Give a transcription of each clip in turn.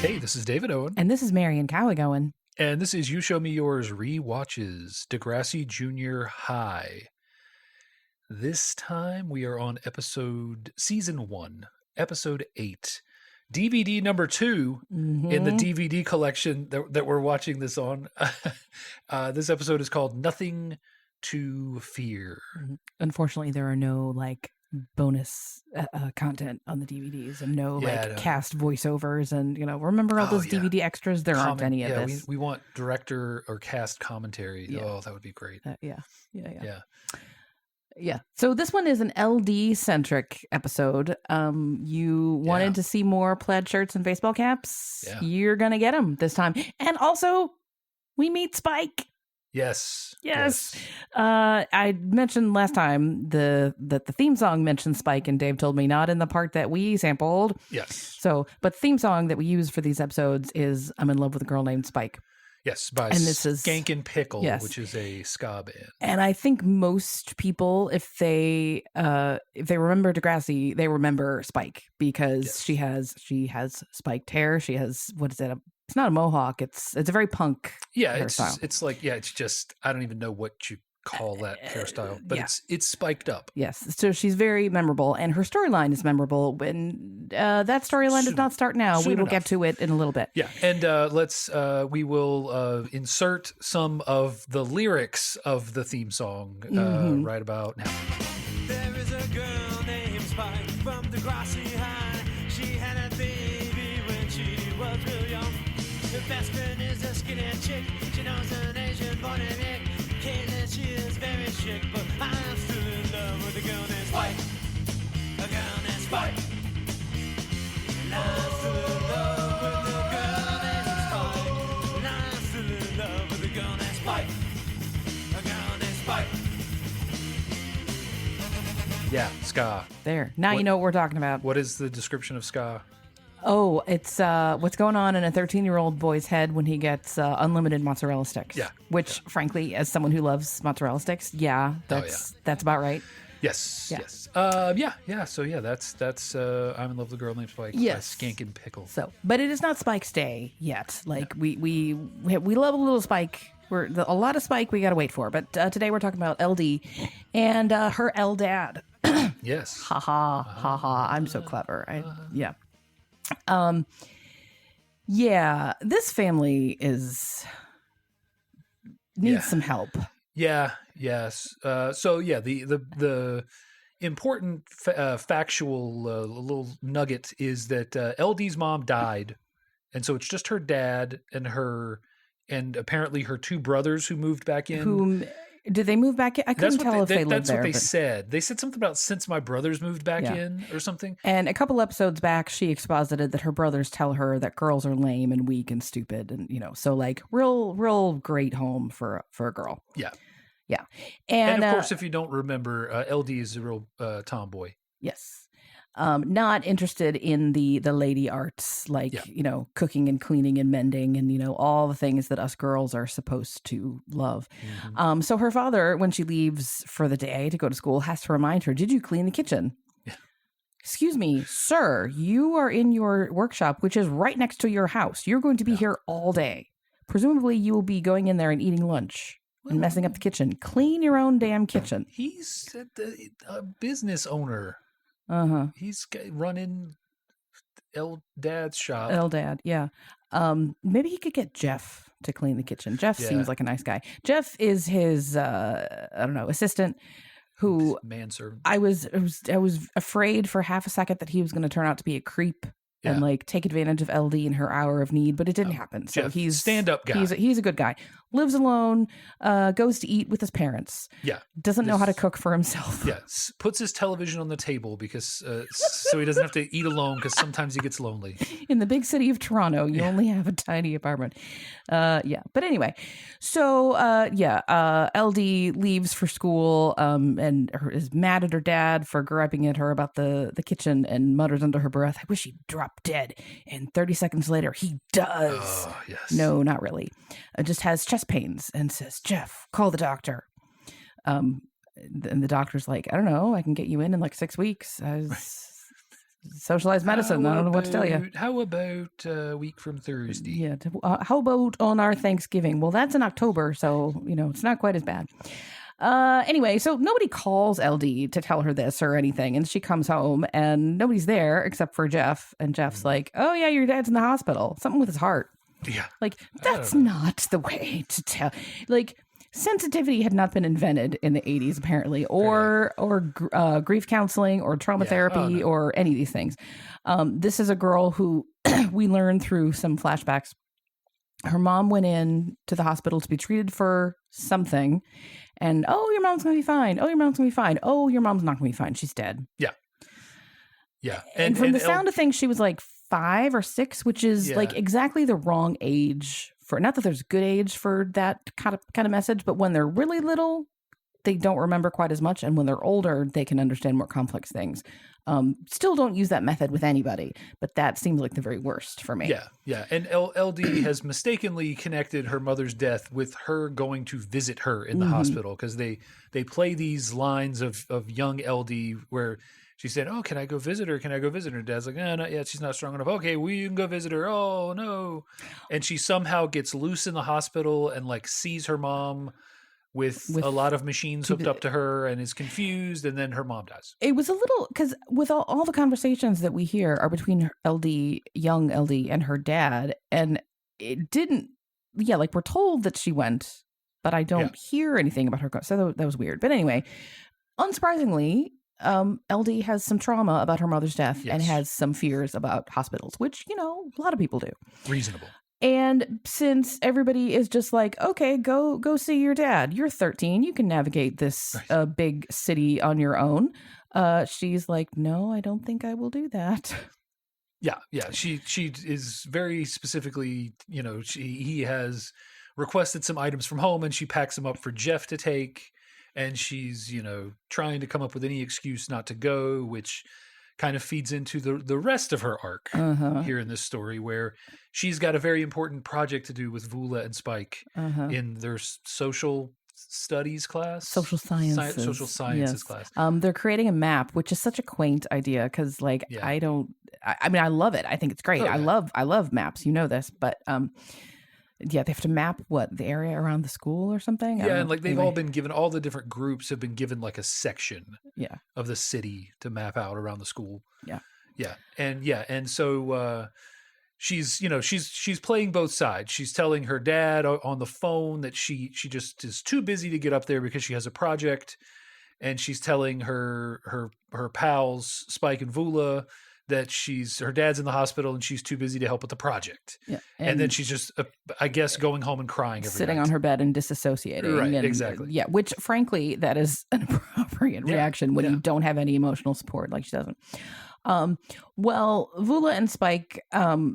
Hey, this is David Owen. And this is Marion Cowigowen. And this is You Show Me Yours Rewatches, Degrassi Junior High. This time we are on Season 1, Episode 8. DVD number 2 in the DVD collection that we're watching this on. This episode is called Nothing to Fear. Unfortunately, there are no bonus content on the DVDs and no cast voiceovers and remember all those DVD extras? There aren't any of this. We want director or cast commentary. Yeah. Oh, that would be great. Yeah. So this one is an LD centric episode. You wanted to see more plaid shirts and baseball caps. Yeah. You're gonna get them this time, and also we meet Spike. Yes. I mentioned last time that the theme song mentioned Spike, and Dave told me not in the part that we sampled. Yes. So, but the theme song that we use for these episodes is "I'm in Love with a Girl Named Spike." Yes, by this is Skankin' Pickle, which is a ska band. And I think most people, if they remember Degrassi, they remember Spike because she has spiked hair. She has, what is it? It's not a mohawk. It's a very punk hairstyle. It's just, I don't even know what you call that hairstyle, but it's spiked up. Yes. So she's very memorable, and her storyline is memorable. And that storyline does not start now. We will get to it in a little bit. Yeah. And we will insert some of the lyrics of the theme song right about now. There is a girl named Spike from Degrassi High. She had a baby when she was real young. Her best friend is a skinny chick. She knows an Asian boy named Nick. Caitlin, she is very chic, but I'm still in love with a girl named Spike. A girl named Spike. And I'm still in love with a girl named Spike. And I'm still in love with a girl named Spike. A girl named Spike. Yeah, ska. There. Now you know what we're talking about. What is the description of ska? Oh, it's what's going on in a 13-year-old boy's head when he gets unlimited mozzarella sticks. Yeah. Which, frankly, as someone who loves mozzarella sticks, that's about right. Yes. Yeah. Yes. So that's I'm in Love with a Girl Named Spike by Skankin' Pickle. So, but it is not Spike's day yet. We love a little Spike. A lot of Spike we got to wait for. But today we're talking about LD and her L dad. Yes. Ha ha. I'm so clever. This family needs some help. Yeah. Yes. The important factual little nugget is that LD's mom died, and so it's just her dad and apparently her two brothers who moved back in. Did they move back in? I couldn't tell if they lived there. That's what they said. They said something about since my brothers moved back in or something. And a couple episodes back, she exposited that her brothers tell her that girls are lame and weak and stupid. And, so real great home for a girl. Yeah. Yeah. And of course, if you don't remember, LD is a real tomboy. Yes. Not interested in the lady arts, cooking and cleaning and mending and, all the things that us girls are supposed to love. Mm-hmm. So her father, when she leaves for the day to go to school, has to remind her, did you clean the kitchen? Yeah. Excuse me, sir, you are in your workshop, which is right next to your house. You're going to be here all day. Presumably you will be going in there and eating lunch. And messing up the kitchen. Clean your own damn kitchen. He's a business owner. He's running Dad's shop. Dad, yeah. Maybe he could get Jeff to clean the kitchen. Jeff seems like a nice guy. Jeff is his assistant who manservant. I was afraid for half a second that he was going to turn out to be a creep. And take advantage of LD in her hour of need, but it didn't happen. So Jeff, he's stand-up guy. He's a good guy. Lives alone. Goes to eat with his parents. Yeah, doesn't know how to cook for himself. Yeah, puts his television on the table because so he doesn't have to eat alone because sometimes he gets lonely. In the big city of Toronto, you only have a tiny apartment. But anyway, so LD leaves for school and is mad at her dad for griping at her about the kitchen and mutters under her breath, "I wish he'd drop dead." And 30 seconds later, he does. Oh, yes. No, not really. Just has chest pains and says, "Jeff, call the doctor." And the doctor's like, "I don't know. I can get you in like 6 weeks." socialized medicine. I don't know what to tell you. How about a week from Thursday? Yeah. How about on our Thanksgiving? Well, that's in October, so it's not quite as bad. Anyway, so nobody calls LD to tell her this or anything, and she comes home and nobody's there except for Jeff. And Jeff's like, "Oh yeah, your dad's in the hospital. Something with his heart." Yeah, like that's not the way to tell. Like sensitivity had not been invented in the 80s apparently, or grief counseling or trauma therapy or any of these things. This is a girl who we learned through some flashbacks. Her mom went in to the hospital to be treated for something. And, oh, your mom's going to be fine. Oh, your mom's going to be fine. Oh, your mom's not going to be fine. She's dead. Yeah. Yeah. And from the sound of things, she was like 5 or 6, which is like exactly the wrong age for, not that there's a good age for that kind of message, but when they're really little, they don't remember quite as much. And when they're older, they can understand more complex things. Still don't use that method with anybody, but that seems like the very worst for me. Yeah, yeah. And LD has mistakenly connected her mother's death with her going to visit her in the hospital, because they play these lines of young LD where she said, "Oh, can I go visit her? Can I go visit her?" Dad's like, "No, not yet. She's not strong enough." "Okay, we can go visit her." "Oh, no." And she somehow gets loose in the hospital and like sees her mom with a lot of machines hooked up to her and is confused, and then her mom dies. It was a little, because with all the conversations that we hear are between young LD and her dad, and it didn't, like we're told that she went, but I don't hear anything about her. So that was weird. But anyway, unsurprisingly, LD has some trauma about her mother's death and has some fears about hospitals, which, a lot of people do. Reasonable. And since everybody is just like, okay, go see your dad. You're 13. You can navigate this big city on your own. She's like, no, I don't think I will do that. Yeah. Yeah. She is very specifically, he has requested some items from home and she packs them up for Jeff to take. And she's, trying to come up with any excuse not to go, which kind of feeds into the rest of her arc here in this story, where she's got a very important project to do with Vula and Spike in their social studies class. Social sciences. Social sciences class. They're creating a map, which is such a quaint idea because, I love it. I think it's great. I love maps. You know this, but they have to map the area around the school or something. Yeah, and they've all been given, all the different groups have been given like a section of the city to map out around the school. Yeah. Yeah. And so she's playing both sides. She's telling her dad on the phone that she just is too busy to get up there because she has a project, and she's telling her pals Spike and Vula that her dad's in the hospital and she's too busy to help with the project. Yeah. And then she's just, I guess, going home and crying every sitting night. On her bed and disassociating. Right, exactly. Which frankly, that is an appropriate reaction when you don't have any emotional support, like she doesn't. Vula and Spike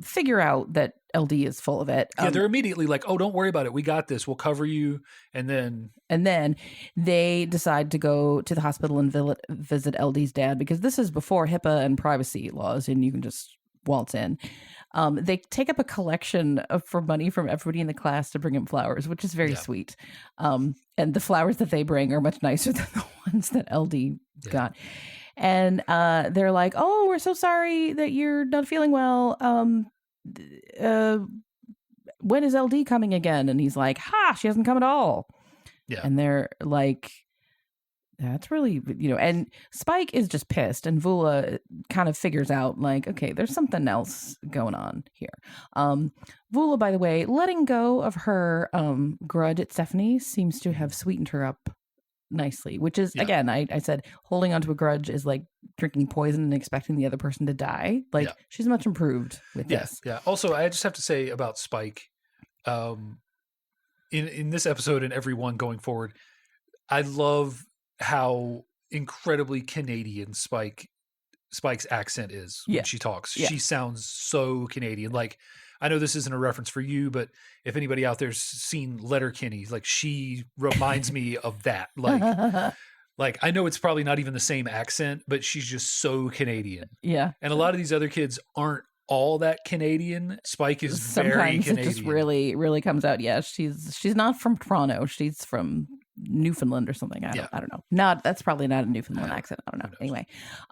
figure out that LD is full of it. They're immediately like, "Oh, don't worry about it. We got this. We'll cover you." And then they decide to go to the hospital and visit LD's dad, because this is before HIPAA and privacy laws, and you can just waltz in. They take up a collection for money from everybody in the class to bring him flowers, which is very sweet. And the flowers that they bring are much nicer than the ones that LD got. And they're like, "Oh, we're so sorry that you're not feeling well. When is LD coming again?" And he's like, she hasn't come at all. Yeah. And they're like, that's really, and Spike is just pissed, and Vula kind of figures out like, okay, there's something else going on here. Vula, by the way, letting go of her grudge at Stephanie seems to have sweetened her up nicely, which is, again, I said holding onto a grudge is like drinking poison and expecting the other person to die. She's much improved with this. Yeah. Also, I just have to say about Spike, in this episode and every one going forward, I love how incredibly Canadian Spike's accent is when she talks. She sounds so Canadian. I know this isn't a reference for you, but if anybody out there's seen Letterkenny, she reminds me of that. I know it's probably not even the same accent, but she's just so Canadian. Yeah. And a lot of these other kids aren't all that Canadian. Spike is very Sometimes Canadian. it just really comes out. Yeah, she's not from Toronto. She's from Newfoundland or something. I don't know. That's probably not a Newfoundland accent. I don't know. Anyway,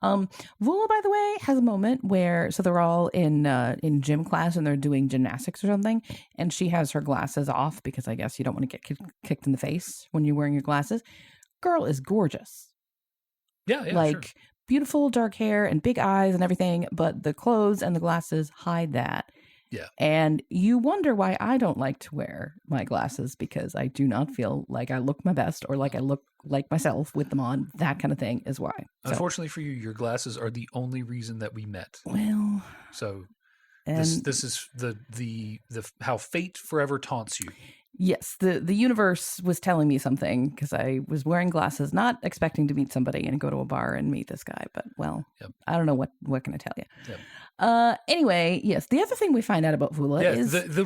Vula, by the way, has a moment where they're all in gym class and they're doing gymnastics or something, and she has her glasses off because I guess you don't want to get kicked in the face when you're wearing your glasses. Girl is gorgeous. Yeah, like sure. Beautiful dark hair and big eyes and everything, but the clothes and the glasses hide that. Yeah. And you wonder why I don't like to wear my glasses, because I do not feel like I look my best or like I look like myself with them on. That kind of thing is why. Unfortunately for you, your glasses are the only reason that we met. Well, so and this is the how fate forever taunts you. Yes, the universe was telling me something because I was wearing glasses, not expecting to meet somebody and go to a bar and meet this guy. But I don't know what can I tell you. Yep. Anyway, yes, the other thing we find out about Vula is the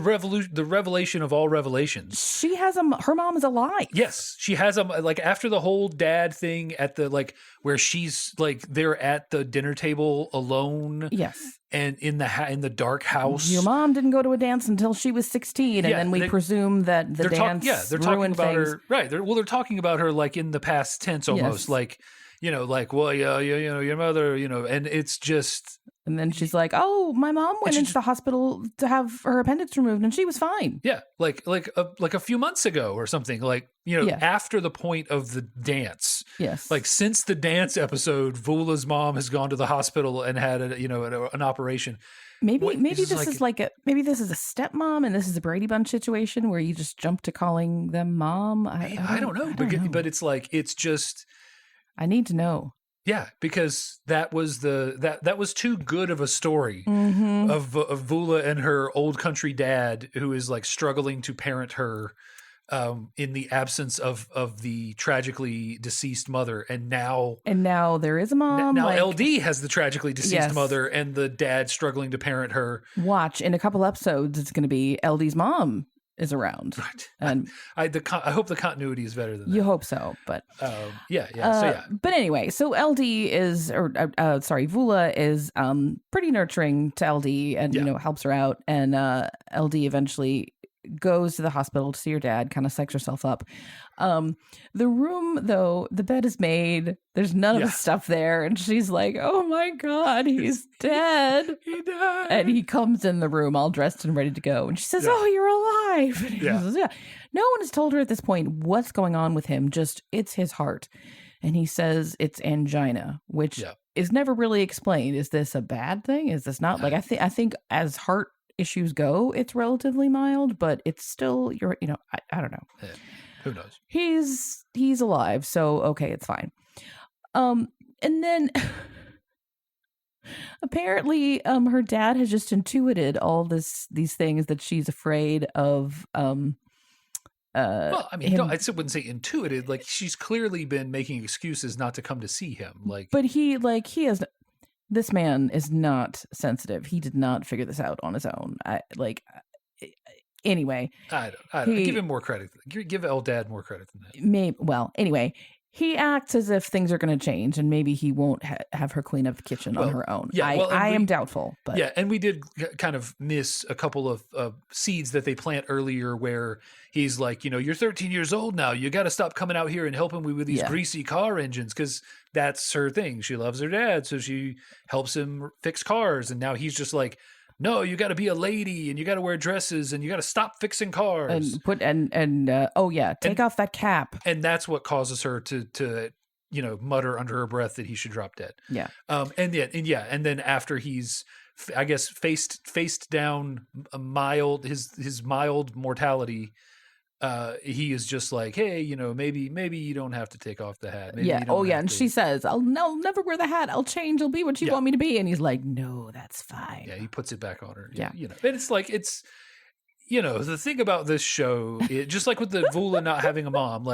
revelation of all revelations. She has her mom is alive. Yes, she has like after the whole dad thing at the where she's they're at the dinner table alone. Yes. And in the dark house. Your mom didn't go to a dance until she was 16, and then we presume that the dance they're talking about things. her. Right. They're talking about her in the past tense almost. Yes. Your mother, and it's just. And then she's like, "Oh, my mom went into the hospital to have her appendix removed, and she was fine." Yeah, like a few months ago or something. After the point of the dance. Yes. Since the dance episode, Vula's mom has gone to the hospital and had an operation. Maybe this is a stepmom, and this is a Brady Bunch situation where you just jump to calling them mom. I don't know, but it's just. I need to know. Yeah, because that was too good of a story of Vula and her old country dad who is struggling to parent her in the absence of the tragically deceased mother, and now there is a mom. Now LD has the tragically deceased mother and the dad struggling to parent her. Watch in a couple episodes, it's going to be LD's mom is around. Right. And I hope the continuity is better than that. You hope so, but yeah. But anyway, so Vula is pretty nurturing to LD and helps her out, and LD eventually goes to the hospital to see her dad, kind of psychs herself up. The room, though, the bed is made. There's none of the stuff there. And she's like, "Oh my God, he's dead." He died. And he comes in the room all dressed and ready to go. And she says, "Oh, you're alive." And he says, "Yeah." No one has told her at this point what's going on with him. Just, it's his heart. And he says it's angina, which is never really explained. Is this a bad thing? Is this not? I think as heart issues go, it's relatively mild, but it's still I don't know. Yeah. Who knows? He's alive, so okay, it's fine. And then apparently her dad has just intuited all these things that she's afraid of. Well, I mean, I wouldn't say intuited. She's clearly been making excuses not to come to see him. But he has. This man is not sensitive. He did not figure this out on his own. Anyway. I don't give him more credit. Give Eldad more credit than that. Anyway, he acts as if things are going to change, and maybe he won't have her clean up the kitchen on her own. Yeah, I am doubtful. But yeah, and we did kind of miss a couple of seeds that they plant earlier where he's like, you're 13 years old now. You got to stop coming out here and helping me with these greasy car engines, because that's her thing. She loves her dad, so she helps him fix cars. And now he's just like, no, you got to be a lady, and you got to wear dresses, and you got to stop fixing cars. And take off that cap. And that's what causes her to mutter under her breath that he should drop dead. Yeah. And then after he's, I guess, faced down a mild his mild mortality, he is just like, hey, maybe you don't have to take off the hat. Maybe and she says, I'll never wear the hat. I'll change. I'll be what you want me to be. And he's like, no, that's fine. Yeah, he puts it back on her. Yeah. And it's the thing about this show, just like with the Vula not having a mom,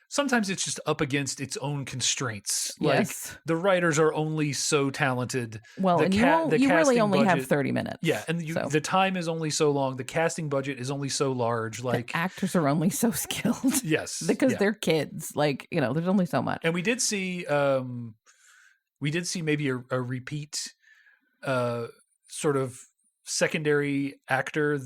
sometimes it's just up against its own constraints. Yes. The writers are only so talented. Well, you really only have 30 minutes. Yeah, and the time is only so long. The casting budget is only so large. The actors are only so skilled. Yes, because they're kids. There's only so much. And we did see maybe a repeat sort of secondary actor.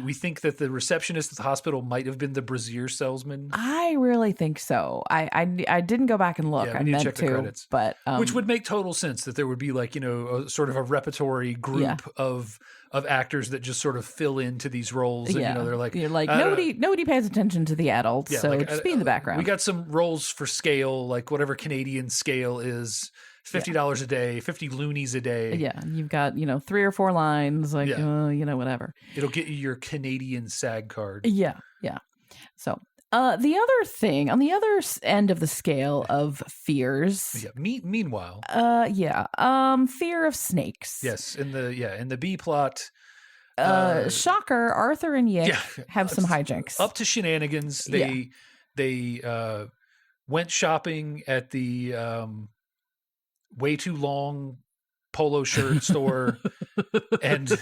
We think that the receptionist at the hospital might have been the brassiere salesman. I really think so. I didn't go back and look. Yeah, we I need to meant check the credits. but Which would make total sense that there would be like, a sort of a repertory group of actors that just sort of fill into these roles. And, they're like, you're like nobody pays attention to the adults, so just be in the background. We got some roles for scale, like whatever Canadian scale is. $50 a day, 50 loonies a day. Yeah, you've got 3 or 4 lines, like whatever. It'll get you your Canadian SAG card. Yeah. So the other thing on the other end of the scale of fears. Yeah. Meanwhile. Fear of snakes. Yes, in the B plot. Shocker, Arthur and Yick have some hijinks. Up to shenanigans. They went shopping at the way too long polo shirt store and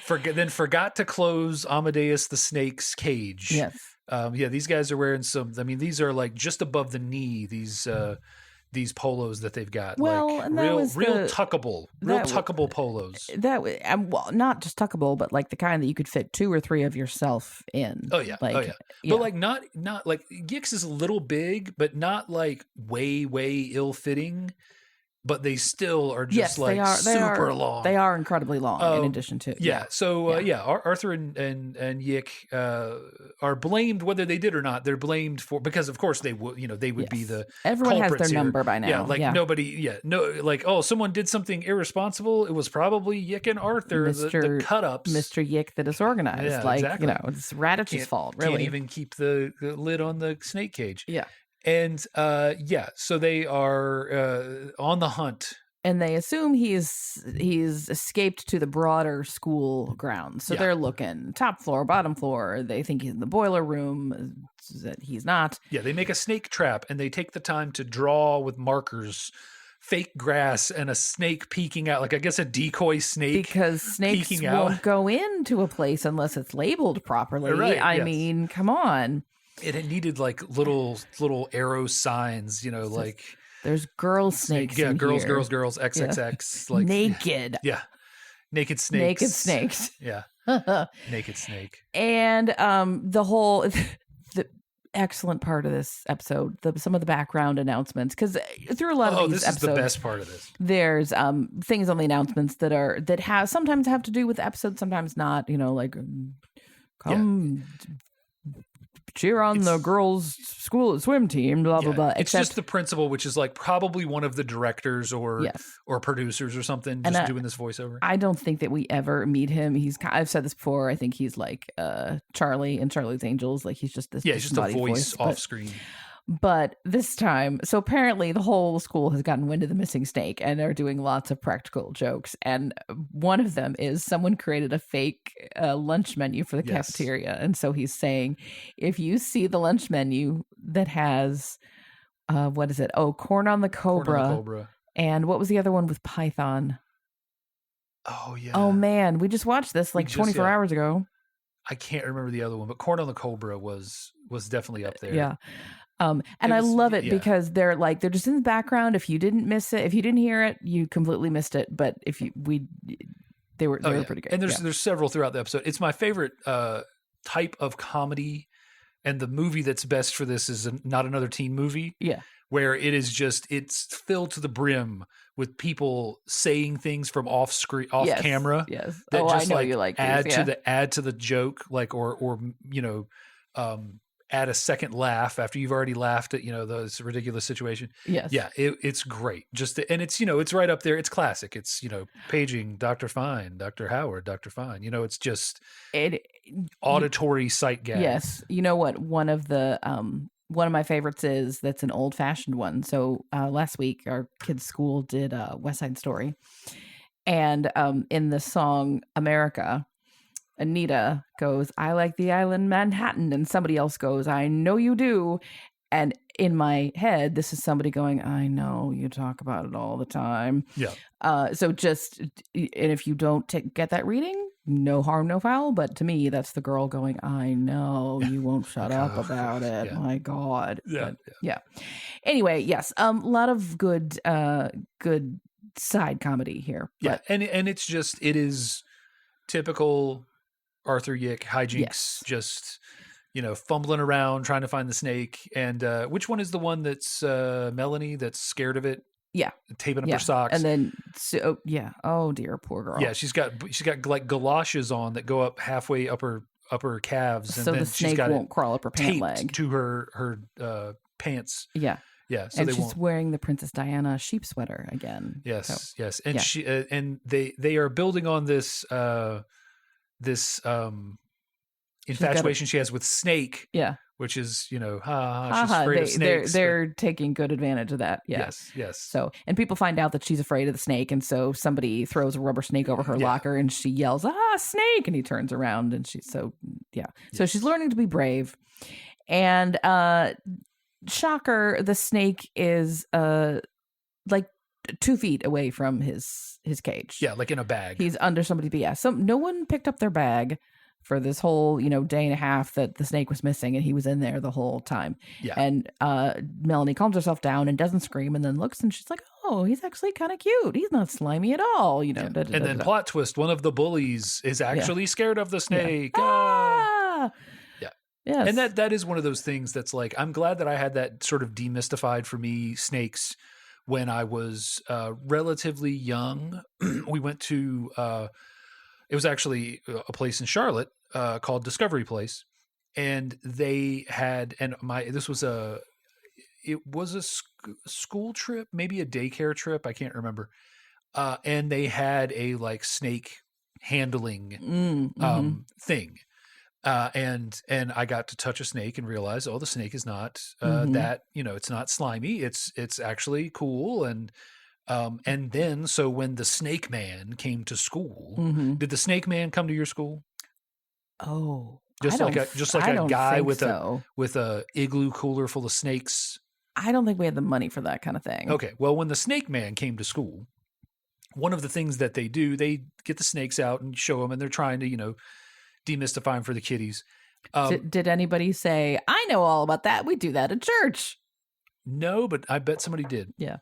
forgot to close Amadeus the snake's cage. Yes. These guys are wearing these are like just above the knee, these polos that they've got. Well, like and real tuckable polos. That was not just tuckable, but like the kind that you could fit 2 or 3 of yourself in. Oh yeah, but like not like Yick's is a little big, but not like way ill fitting. But they still are just super long. They are incredibly long. In addition to Arthur and Yick are blamed whether they did or not. They're blamed for because of course they would be the everyone has their here. number by now. Nobody someone did something irresponsible. It was probably Yick and Arthur, the cut ups, Mr. Yick the disorganized. Exactly. It's Radich's fault. Really, can't even keep the lid on the snake cage. Yeah. And so they are on the hunt, and they assume he's escaped to the broader school grounds. So they're looking top floor, bottom floor. They think he's in the boiler room. That he's not. Yeah, they make a snake trap, and they take the time to draw with markers fake grass and a snake peeking out, like I guess a decoy snake. Because snakes won't go into a place unless it's labeled properly. Right, I mean, come on. It needed like little arrow signs, like there's girl snakes. Yeah, in girls, here. girls, XXX, like naked. Yeah, naked snakes. Naked snakes. Yeah, naked snake. And the excellent part of this episode, some of the background announcements, because through a lot of these episodes, is the best part of this. There's things on the announcements that sometimes have to do with the episode, sometimes not. Like come. Cheer on the girls' school swim team, blah, blah, blah. It's just the principal, which is like probably one of the directors or producers or something just doing this voiceover. I don't think that we ever meet him. I've said this before. I think he's like Charlie in Charlie's Angels. Like he's just this. Yeah, he's just a voice off screen. But this time, so apparently the whole school has gotten wind of the missing snake and they're doing lots of practical jokes. And one of them is someone created a fake lunch menu for the cafeteria. And so he's saying, if you see the lunch menu that has, what is it? Oh, corn on the cobra. And what was the other one with Python? Oh, yeah. Oh, man. We just watched this like 24 hours ago. I can't remember the other one, but corn on the cobra was definitely up there. Yeah. I love it because they're just in the background. If you didn't miss it, if you didn't hear it, you completely missed it. But they were pretty good. And there's several throughout the episode. It's my favorite type of comedy, and the movie that's best for this is Not Another Teen Movie. Yeah, where it's filled to the brim with people saying things from off camera. Yes, that just I know you like add these, to the joke, like or add a second laugh after you've already laughed at this ridiculous situation. Yes, yeah, it's great. And it's it's right up there. It's classic. It's paging Dr. Fine, Dr. Howard, Dr. Fine. It's just auditory sight gags. Yes, you know what? One of my favorites that's an old fashioned one. So last week our kids' school did West Side Story, and in the song America, Anita goes, I like the island Manhattan. And somebody else goes, I know you do. And in my head, this is somebody going, I know you talk about it all the time. Yeah. So and if you don't get that reading, no harm, no foul. But to me, that's the girl going, I know you won't shut up about it. Yeah. My God. Yeah. But, yeah. Anyway, yes. A lot of good side comedy here. Yeah. And it is typical Arthur Yick hijinks, Yes. just, fumbling around trying to find the snake. And which one is the one that's Melanie that's scared of it? Yeah. Taping up her socks. And then, oh dear, poor girl. Yeah, she's got like galoshes on that go up halfway up her calves, and So then the she's snake got won't crawl up her pant taped leg. to her pants. Yeah. Yeah, so And they she's won't. wearing the Princess Diana sheep sweater again. Yes, So, yes, and yeah. she and they are building on this infatuation she has with Snake, yeah. which is she's Haha, afraid of snakes. they're taking good advantage of that. Yeah. Yes. So, and people find out that she's afraid of the snake, and so somebody throws a rubber snake over her Yeah. locker, and she yells, snake! And he turns around, and she's So she's learning to be brave. And shocker, the snake is like 2 feet away from his cage. Yeah, like in a bag. He's under somebody's BS. So no one picked up their bag for this whole, day and a half that the snake was missing, and he was in there the whole time. Yeah. And Melanie calms herself down and doesn't scream, and then looks, and she's like, "Oh, he's actually kind of cute. He's not slimy at all." And then plot twist: one of the bullies is actually scared of the snake. Ah! Yeah. Yes. And that is one of those things that's like, I'm glad that I had that sort of demystified for me, snakes, when I was relatively young. We went to it was actually a place in Charlotte called Discovery Place, and they had it was a school trip, maybe a daycare trip, I can't remember, and they had a like snake handling thing, and I got to touch a snake and realize, the snake is not that, it's not slimy, it's actually cool. And then, so when the Snake Man came to school, did the Snake Man come to your school? Oh, Just like a guy with so. a igloo cooler full of snakes. I don't think we had the money for that kind of thing. Okay, well, when the Snake Man came to school, one of the things that they do, they get the snakes out and show them, and they're trying to demystify them for the kiddies. Did anybody say, "I know all about that. We do that at church"? No, but I bet somebody did. Yeah.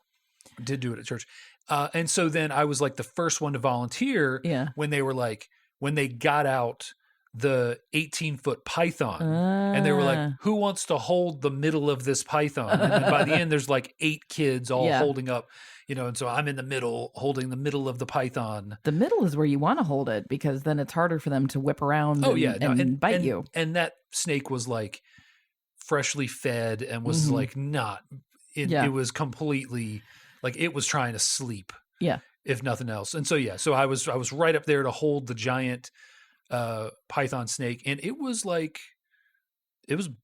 Did do it at church. And so then I was like the first one to volunteer when they got out the 18-foot python, and they were like, who wants to hold the middle of this python? And then by the end, there's like 8 kids all holding up, and so I'm in the middle, holding the middle of the python. The middle is where you want to hold it, because then it's harder for them to whip around and bite you. And that snake was like freshly fed and was like not, it was completely like it was trying to sleep. Yeah. If nothing else. And so, so I was right up there to hold the giant python snake, and it was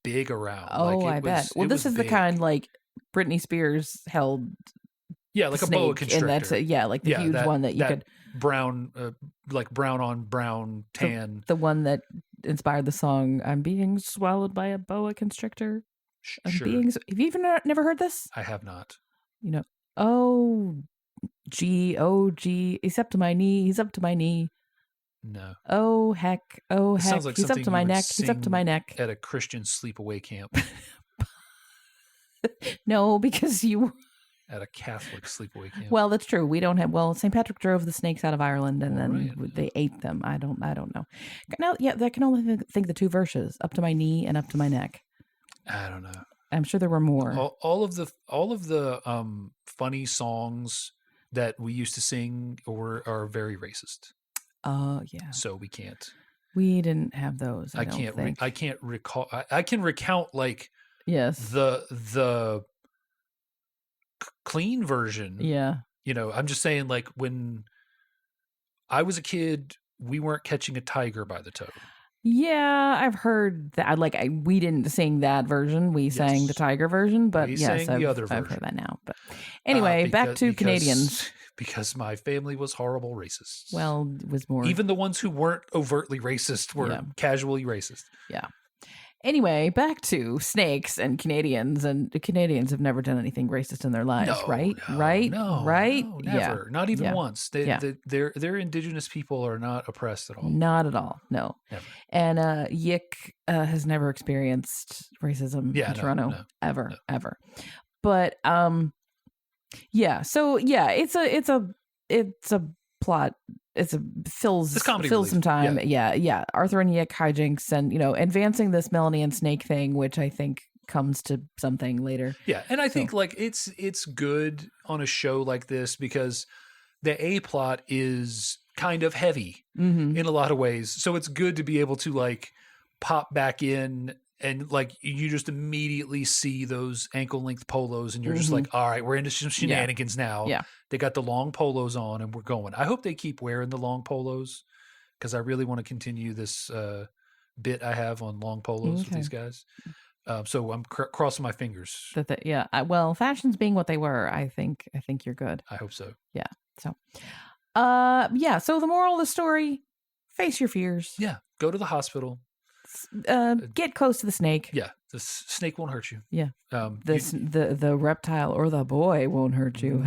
big around. Oh, I bet. Well, this is big. The kind like Britney Spears held. Yeah, like snake, a boa constrictor. And that's like the huge one that you could brown, like brown on brown tan. The one that inspired the song "I'm Being Swallowed by a Boa Constrictor." Sure. Have you even never heard this? I have not. Oh, gee, he's up to my knee. He's up to my knee. No. Oh heck. Sounds like he's up to my neck. He's up to my neck. At a Christian sleepaway camp. No, because you. At a Catholic sleepaway camp. Well, that's true. We don't have. Well, St. Patrick drove the snakes out of Ireland, and then they ate them. I don't know. Now, I can only think the 2 verses: "Up to my knee" and "Up to my neck." I don't know. I'm sure there were more. All of the funny songs that we used to sing are very racist. Oh yeah. So we can't. We didn't have those. I can't recall. I can recount like the clean version. Yeah. I'm just saying, like, when I was a kid, we weren't catching a tiger by the toe. Yeah, I've heard that. We didn't sing that version. We sang the tiger version, but yes, the other version. I've heard that now. But anyway, back to Canadians. Because my family was horrible racists. Well, it was more. Even the ones who weren't overtly racist were casually racist. Yeah. Anyway, back to snakes and Canadians. And the Canadians have never done anything racist in their lives, right? No, never. Yeah. Not even once. Their Indigenous people are not oppressed at all. Not at all. No. Never. And Yick has never experienced racism in Toronto ever. But So it's a plot it's It's comedy fills relief. some time. Yeah. Arthur and Yick hijinks and, advancing this Melanie and Snake thing, which I think comes to something later. Yeah, and I So- think like it's good on a show like this because the A plot is kind of heavy Mhm. in a lot of ways. So it's good to be able to like pop back in and like you just immediately see those ankle length polos and you're just like, all right, we're into some shenanigans now. Yeah. They got the long polos on and we're going. I hope they keep wearing the long polos because I really want to continue this bit I have on long polos with Okay. these guys. So I'm crossing my fingers. Well, fashions being what they were, I think you're good. I hope so. So the moral of the story, face your fears. Yeah, go to the hospital. Get close to the snake. Yeah, the snake won't hurt you. Yeah. You- The reptile or the boy won't hurt you.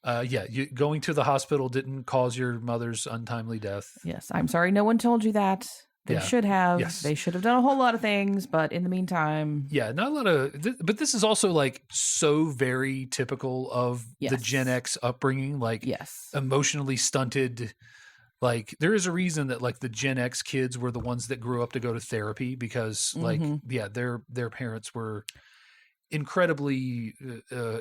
You going to the hospital didn't cause your mother's untimely death. Yes. I'm sorry no one told you that. They Yeah. should have. Yes. They should have done a whole lot of things, but in the meantime, Yeah, not a lot of, but this is also like so very typical of the Yes. Gen X upbringing, like yes. emotionally stunted. Like there is a reason that like the Gen X kids were the ones that grew up to go to therapy because like their parents were incredibly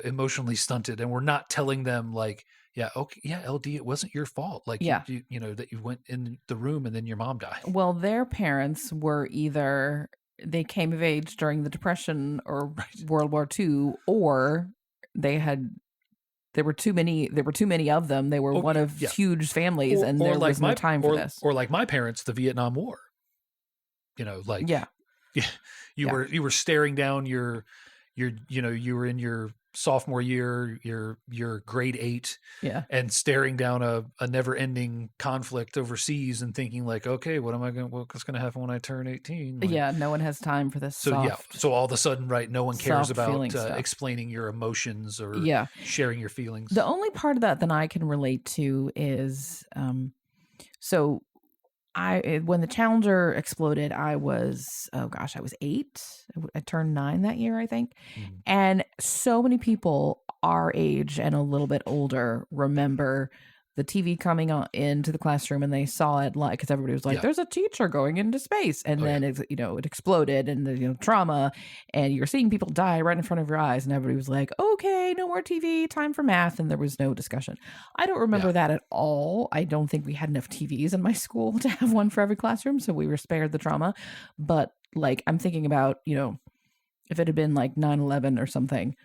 emotionally stunted and we're not telling them like LD, it wasn't your fault, like you know that you went in the room and then your mom died. Well, their parents were either they came of age during the Depression or World War II, or there were too many of them. They were one of huge families and there was no time for this. Or like my parents, the Vietnam War. You know, like you were staring down you were in your sophomore year, your grade 8, and staring down a never-ending conflict overseas and thinking like, okay, what's going to happen when I turn 18? Like, no one has time for this. So all of a sudden, right, no one cares about stuff. explaining your emotions or sharing your feelings. The only part of that I can relate to is, when the Challenger exploded, I was 8. I turned 9 that year, I think. And so many people our age and a little bit older remember the TV coming into the classroom and they saw it like, because everybody was like, there's a teacher going into space. And it exploded and the trauma and you're seeing people die right in front of your eyes. And everybody was like, okay, no more TV, time for math. And there was no discussion. I don't remember that at all. I don't think we had enough TVs in my school to have one for every classroom. So we were spared the trauma. But like, I'm thinking about, if it had been like 9/11 or something.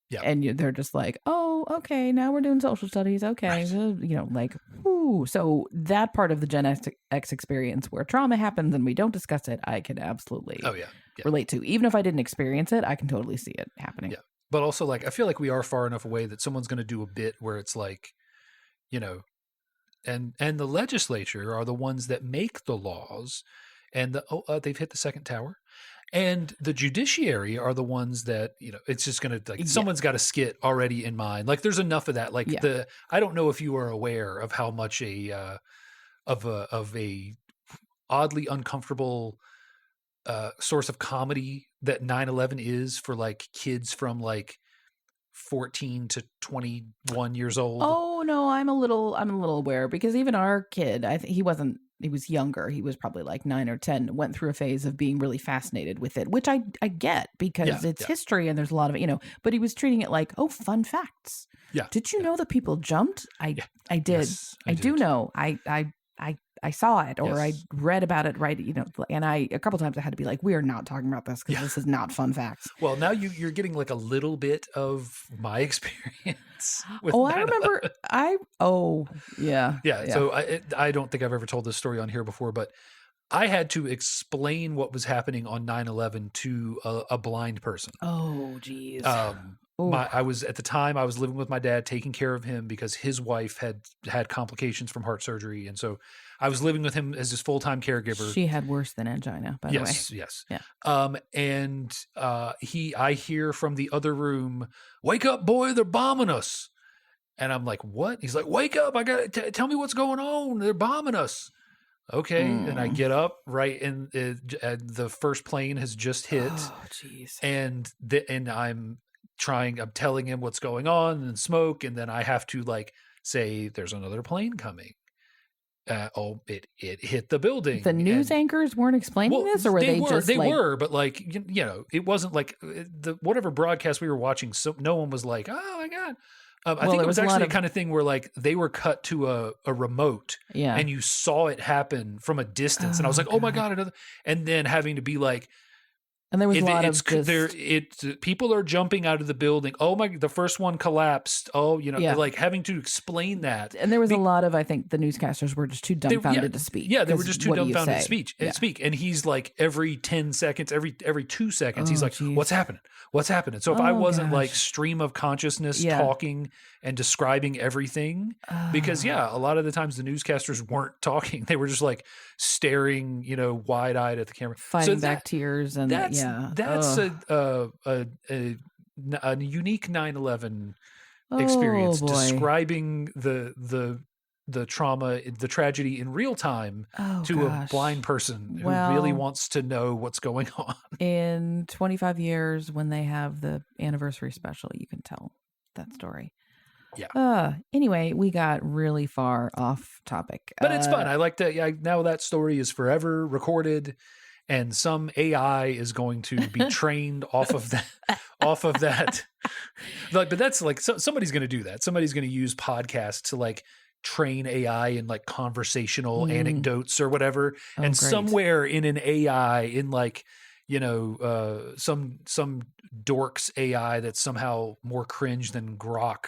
Yeah. And they're just like, oh, okay, now we're doing social studies. Okay. Right. Like, whoo. So that part of the Gen X experience where trauma happens and we don't discuss it, I can absolutely relate to. Even if I didn't experience it, I can totally see it happening. Yeah. But also, like, I feel like we are far enough away that someone's going to do a bit where it's like, and the legislature are the ones that make the laws and they've hit the second tower. And the judiciary are the ones that, it's just going to someone's got a skit already in mind. Like there's enough of that. Like I don't know if you are aware of how much of a oddly uncomfortable source of comedy that 9/11 is for like kids from like 14 to 21 years old. Oh no, I'm a little aware because even our kid, I think he was younger. He was probably like 9 or 10, went through a phase of being really fascinated with it, which I get because it's history and there's a lot of it, but he was treating it like, oh, fun facts. Yeah. Did you know that people jumped? I did. Yes, I do know. I saw it or I read about it, right? And a couple times I had to be like, we are not talking about this because this is not fun facts. Well, now you're getting like a little bit of my experience. With I remember. Yeah. So I don't think I've ever told this story on here before, but I had to explain what was happening on 9/11 to a blind person. Oh, geez. I was living with my dad, taking care of him because his wife had complications from heart surgery, and so I was living with him as his full-time caregiver. She had worse than angina, by the way. Yes. Yeah. I hear from the other room, "Wake up, boy! They're bombing us." And I'm like, "What?" He's like, "Wake up! I got tell me what's going on. They're bombing us." Okay, and I get up right, and the first plane has just hit. Oh, jeez. And I'm telling him what's going on and smoke, and then I have to like say there's another plane coming. It hit the building. The news anchors weren't explaining this, or were they just they like... were, but like, you know, it wasn't like the whatever broadcast we were watching. So no one was like, "Oh my God." I think it was actually a kind of thing where like they were cut to a remote, and you saw it happen from a distance, and I was like, "Oh my God!" And then having to be like, and there was a lot of just... people are jumping out of the building. Oh my! The first one collapsed. Oh, you know, like having to explain that. And there was a lot of, I think, the newscasters were just too dumbfounded to speak. Yeah, they were just too dumbfounded to speak. And he's like every 10 seconds, every 2 seconds, he's like, "What's happening? What's happening?" So if I wasn't like stream of consciousness talking and describing everything, because a lot of the times the newscasters weren't talking; they were just like staring, you know, wide eyed at the camera, fighting back tears, and that's a unique 9/11 experience, describing the trauma, the tragedy in real time to a blind person who really wants to know what's going on. In 25 years, when they have the anniversary special, you can tell that story. Yeah. Anyway, we got really far off topic. But it's fun. I like that. Yeah, now that story is forever recorded, and some AI is going to be trained off of that. Like, but that's like, somebody's going to do that. Somebody's going to use podcasts to like train AI in like conversational anecdotes or whatever. And somewhere in an AI, in like, you know, some dork's AI that's somehow more cringe than Grok,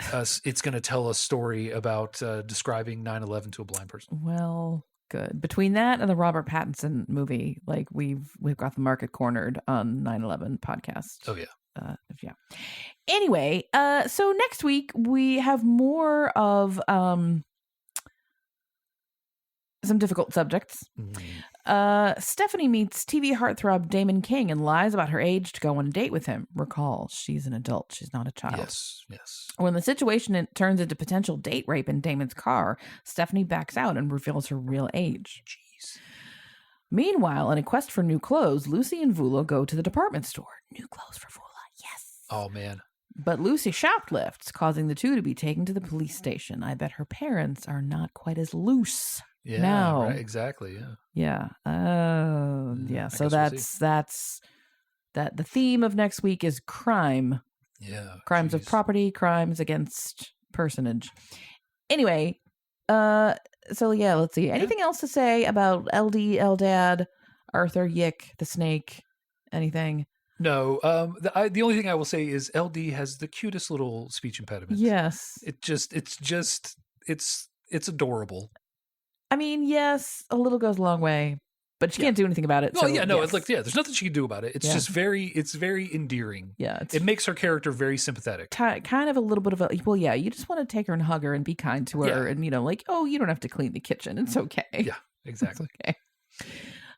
it's going to tell a story about describing 9/11 to a blind person. Well, good. Between that and the Robert Pattinson movie, like we've got the market cornered on 9/11 podcast. Oh yeah. Anyway, so next week we have more of some difficult subjects. Stephanie meets TV heartthrob Damon King and lies about her age to go on a date with him. Recall, she's an adult. She's not a child. Yes. When the situation turns into potential date rape in Damon's car, Stephanie backs out and reveals her real age. Jeez. Meanwhile, in a quest for new clothes, Lucy and Vula go to the department store. New clothes for Vula. Yes. Oh, man. But Lucy shoplifts, causing the two to be taken to the police station. I bet her parents are not quite as loose. Yeah, now. Right, exactly. Yeah. So that's that. The theme of next week is crime. Yeah. Crimes of property, crimes against personage. Anyway, so yeah, let's see. Anything else to say about LD, Eldad, Arthur, Yick, the snake? Anything? No. The only thing I will say is LD has the cutest little speech impediment. Yes. It's adorable. I mean, yes, a little goes a long way, but she can't do anything about it. Well, it's like, there's nothing she can do about it. It's just it's very endearing. Yeah. It makes her character very sympathetic. Kind of a little bit of you just want to take her and hug her and be kind to her and, you know, like, oh, you don't have to clean the kitchen. It's okay. Yeah, exactly. It's okay.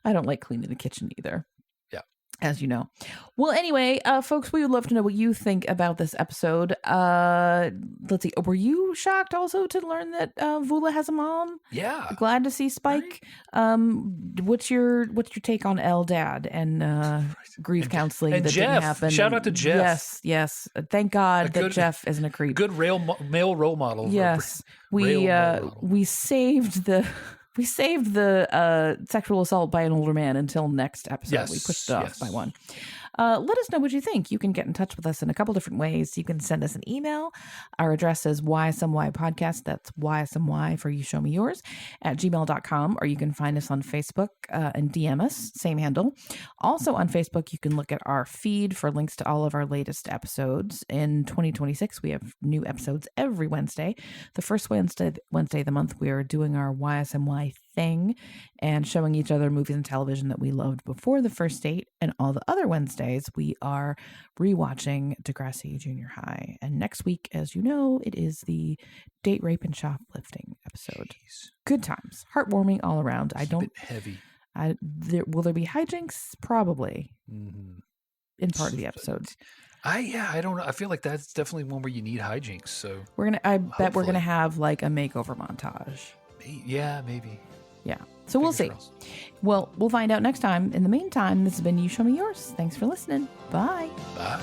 I don't like cleaning the kitchen either. Yeah. As you know. Well, anyway, folks, we would love to know what you think about this episode. Let's see. Were you shocked also to learn that Vula has a mom? Yeah. Glad to see Spike. Right. What's your take on Eldad and grief counseling and that Jeff. didn't happen? Shout out to Jeff. Yes. Thank God that Jeff isn't a creep. Good male role model. Yes. We saved the sexual assault by an older man until next episode. Yes, we pushed it off by one. Let us know what you think. You can get in touch with us in a couple different ways. You can send us an email. Our address is ysmypodcast. That's ysmy for you show me yours at gmail.com, or you can find us on Facebook and DM us, same handle. Also on Facebook, you can look at our feed for links to all of our latest episodes. In 2026, we have new episodes every Wednesday. The first Wednesday of the month, we are doing our YSMY thing and showing each other movies and television that we loved before the first date. And all the other Wednesdays, we are rewatching Degrassi Junior High. And next week, as you know, it is the date rape and shoplifting episode. Jeez. Good times, heartwarming all around. It's a bit heavy. Will there be hijinks? Probably. In part of the episodes. I don't know. I feel like that's definitely one where you need hijinks. So I bet we're gonna have like a makeover montage. Yeah, maybe. Yeah. So we'll see. Well, we'll find out next time. In the meantime, this has been You Show Me Yours. Thanks for listening. Bye. Bye.